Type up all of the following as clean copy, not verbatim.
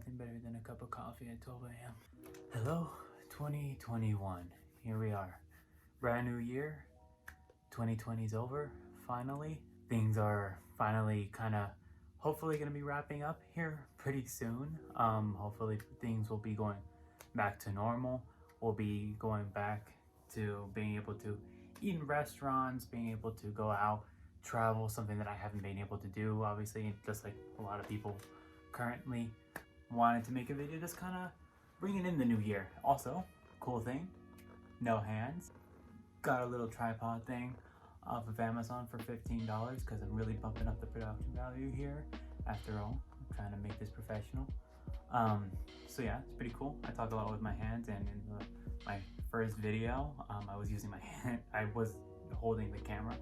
Nothing better than a cup of coffee at 12 a.m. Hello, 2021. Here we are. Brand new year. 2020's over, finally. Things are finally hopefully going to be wrapping up here pretty soon. Hopefully things will be going back to normal. We'll be going back to being able to eat in restaurants, being able to go out, travel, something that I haven't been able to do, obviously, just like a lot of people currently. Wanted to make a video just kind of bringing in the new year. Also, cool thing, no hands. Got a little tripod thing off of Amazon for $15 because I'm really bumping up the production value here. After all, I'm trying to make this professional. So yeah, it's pretty cool. I talk a lot with my hands, and in my first video, I was using my hand. I was holding the camera,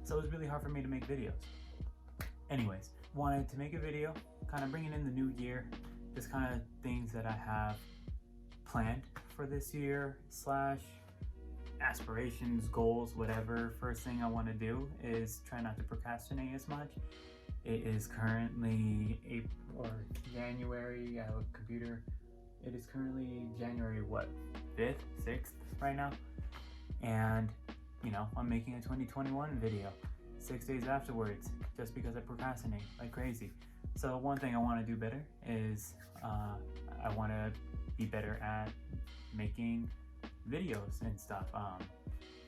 so it was really hard for me to make videos. Anyways, wanted to make a video, kind of bringing in the new year, just kind of things that I have planned for this year / aspirations, goals, whatever. First thing I want to do is try not to procrastinate as much. It is currently January. I have a computer. It is currently January 5th, 6th right now, and I'm making a 2021 video 6 days afterwards just because I procrastinate like crazy. So one thing I want to do better is I want to be better at making videos and stuff.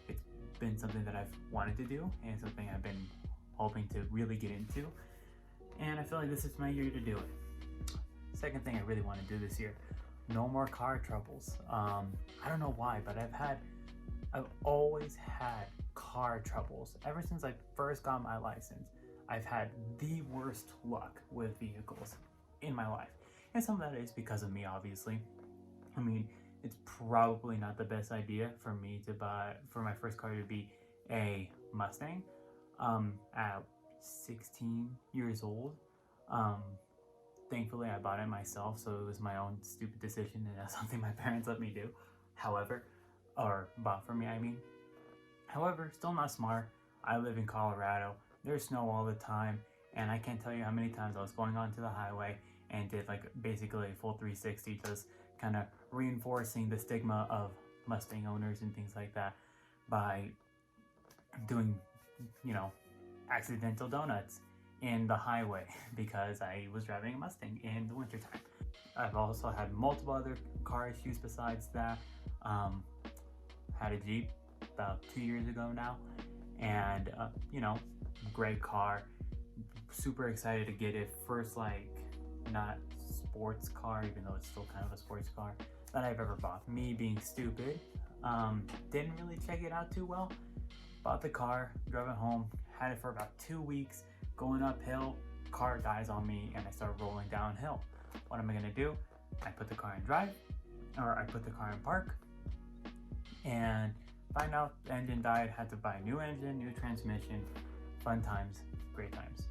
It's been something that I've wanted to do and something I've been hoping to really get into, and I feel like this is my year to do it. Second thing I really want to do this year, no more car troubles. I don't know why, but I've always had car troubles ever since I first got my license. I've had the worst luck with vehicles in my life, and some of that is because of me, obviously. I mean, it's probably not the best idea for my first car to be a Mustang at 16 years old. Thankfully I bought it myself, so it was my own stupid decision, and that's something my parents let me do. Bought for me, I mean. However, still not smart. I live in Colorado. There's snow all the time, and I can't tell you how many times I was going onto the highway and did basically a full 360, just kind of reinforcing the stigma of Mustang owners and things like that by doing, accidental donuts in the highway because I was driving a Mustang in the wintertime. I've also had multiple other car issues besides that. Had a Jeep about 2 years ago now, and great car. Super excited to get it. First, not sports car, even though it's still kind of a sports car, that I've ever bought. Me being stupid, didn't really check it out too well. Bought the car, drove it home, had it for about 2 weeks, going uphill, car dies on me, and I start rolling downhill. What am I gonna do? I put the car in park, and find out the engine died, had to buy a new engine, new transmission. Fun times, great times.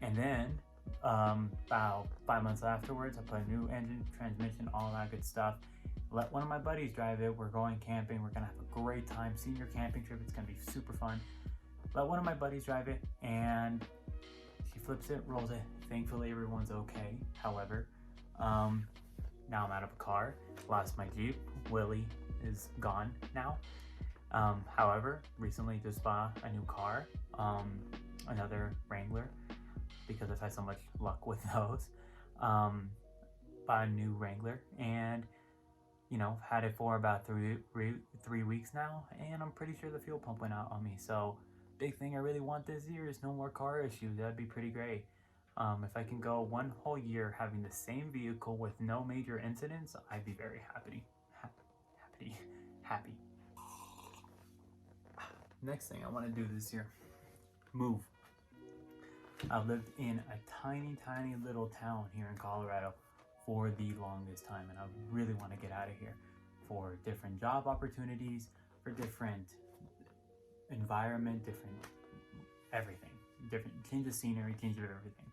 And then about 5 months afterwards, I put a new engine, transmission, all that good stuff. Let one of my buddies drive it. We're going camping. We're gonna have a great time. Senior camping trip. It's gonna be super fun. Let one of my buddies drive it, and she flips it, rolls it. Thankfully, everyone's okay. However, now I'm out of a car. Lost my Jeep. Willie is gone now. However, recently just bought a new car, another Wrangler, because I've had so much luck with those. Bought a new Wrangler, and had it for about three weeks now, and I'm pretty sure the fuel pump went out on me. So big thing I really want this year is no more car issues. That'd be pretty great. If I can go one whole year having the same vehicle with no major incidents, I'd be very happy. Next thing I want to do this year, move. I've lived in a tiny little town here in Colorado for the longest time, and I really want to get out of here for different job opportunities, for different environment, different everything, different change of scenery, change of everything.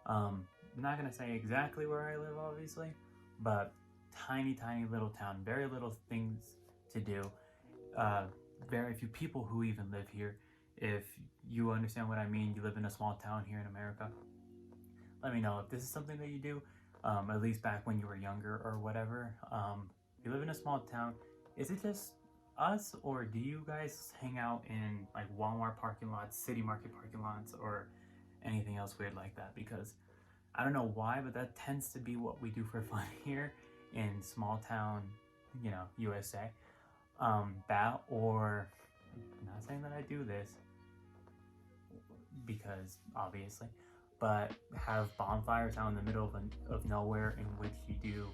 I'm not gonna say exactly where I live, obviously, but tiny little town, very little things to do, very few people who even live here. If you understand what I mean, you live in a small town here in America, let me know if this is something that you do. at least back when you were younger or whatever. You live in a small town. Is it just us, or do you guys hang out in like Walmart parking lots, city market parking lots, or anything else weird like that? Because I don't know why, but that tends to be what we do for fun here in small town, you know, USA. That, or I'm not saying that I do this because obviously, but have bonfires out in the middle of nowhere in which you do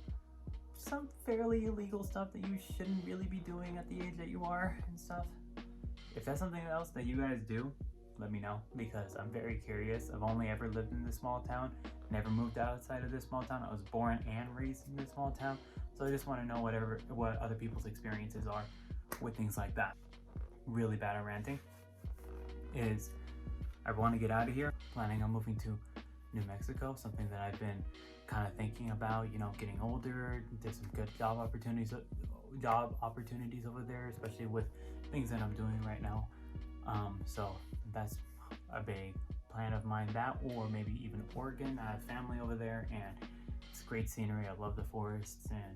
some fairly illegal stuff that you shouldn't really be doing at the age that you are and stuff. If that's something else that you guys do, let me know, because I'm very curious. I've only ever lived in this small town, never moved outside of this small town. I was born and raised in this small town, so I just want to know what other people's experiences are with things like that. Really bad at ranting is I want to get out of here. Planning on moving to New Mexico, something that I've been kind of thinking about, you know, getting older. There's some good job opportunities over there, especially with things that I'm doing right now. So that's a big plan of mine, that, or maybe even Oregon. I have family over there and it's great scenery. I love the forests, and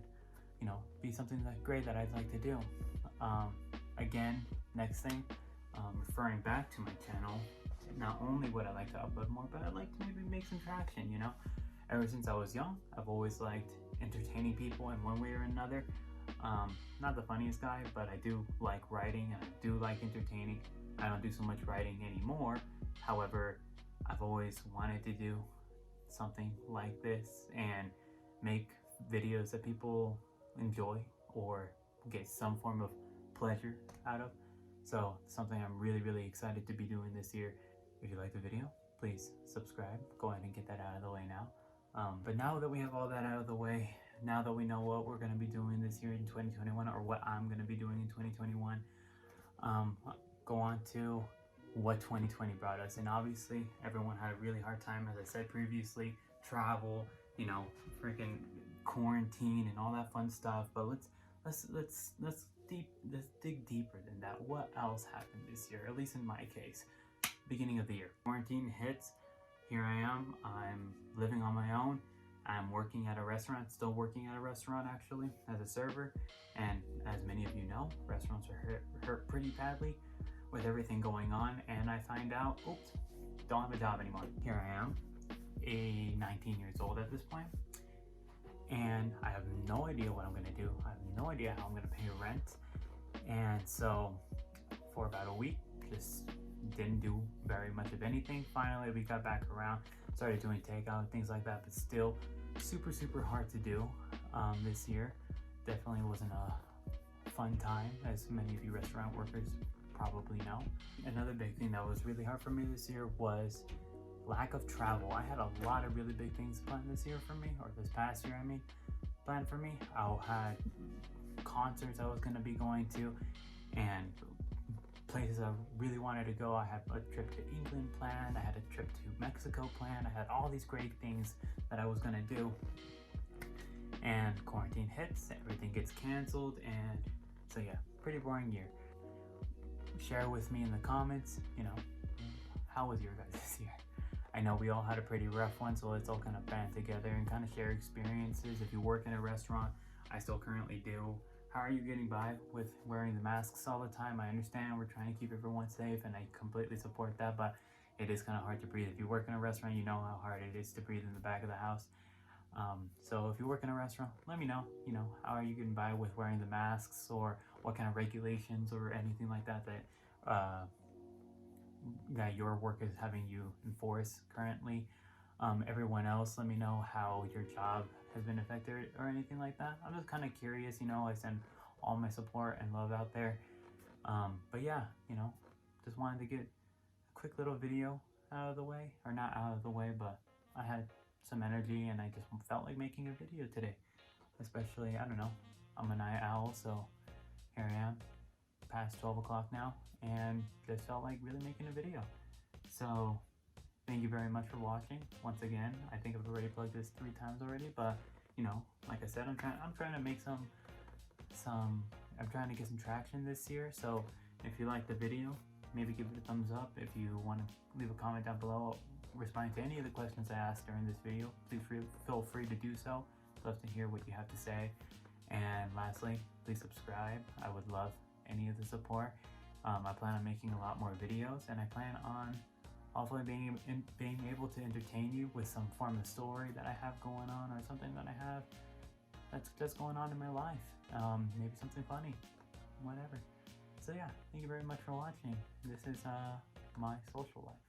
you know, be something that's great that I'd like to do. Again, next thing, referring back to my channel, not only would I like to upload more, but I'd like to maybe make some traction, you know? Ever since I was young, I've always liked entertaining people in one way or another. Not the funniest guy, but I do like writing and I do like entertaining. I don't do so much writing anymore. However, I've always wanted to do something like this and make videos that people enjoy or get some form of pleasure out of. So something I'm really, really excited to be doing this year. If you like the video, please subscribe. Go ahead and get that out of the way now. But now that we have all that out of the way, now that we know what we're going to be doing this year in 2021, or what I'm going to be doing in 2021, go on to what 2020 brought us. And obviously everyone had a really hard time, as I said previously, travel, you know, freaking quarantine and all that fun stuff. But let's dig deeper than that. What else happened this year, at least in my case? Beginning of the year, quarantine hits. Here I am. I'm living on my own. I'm working at a restaurant, still working at a restaurant actually, as a server. And as many of you know, restaurants are hurt pretty badly with everything going on. And I find out, oops, don't have a job anymore. Here I am, 19 years old at this point, and I have no idea what I'm gonna do. I have no idea how I'm gonna pay rent. And so for about a week, just didn't do very much of anything. Finally, we got back around, started doing takeout, things like that, but still super hard to do this year. Definitely wasn't a fun time, as many of you restaurant workers probably know. Another big thing that was really hard for me this year was lack of travel. I had a lot of really big things planned this year for me, or this past year, I mean, planned for me. I had concerts I was going to be going to, and places I really wanted to go. I had a trip to England planned, I had a trip to Mexico planned, I had all these great things that I was going to do. And quarantine hits, everything gets canceled, and so yeah, pretty boring year. Share with me in the comments, you know, how was your guys this year? I know we all had a pretty rough one, so let's all kind of band together and kind of share experiences. If you work in a restaurant, I still currently do. How are you getting by with wearing the masks all the time? I understand we're trying to keep everyone safe, and I completely support that, but it is kind of hard to breathe. If you work in a restaurant, you know how hard it is to breathe in the back of the house. So if you work in a restaurant, let me know, you know, how are you getting by with wearing the masks, or what kind of regulations or anything like that that your work is having you enforce currently. Everyone else, let me know how your job has been affected or anything like that. I'm just kind of curious, you know. I send all my support and love out there. But yeah, you know, just wanted to get a quick little video out of the way, or not out of the way, but I had some energy and I just felt like making a video today. Especially, I don't know, I'm a night owl, so here I am, past 12 o'clock now, and just felt like really making a video. So thank you very much for watching. Once again, I think I've already plugged this 3 times already, but you know, like I said, I'm trying to make I'm trying to get some traction this year. So if you like the video, maybe give it a thumbs up. If you want to leave a comment down below, responding to any of the questions I asked during this video, please feel free to do so. I'd love to hear what you have to say. And lastly, please subscribe. I would love any of the support. I plan on making a lot more videos, and I plan on hopefully being able to entertain you with some form of story that I have going on, or something that I have that's just going on in my life. Maybe something funny, whatever. So yeah, thank you very much for watching. This is my social life.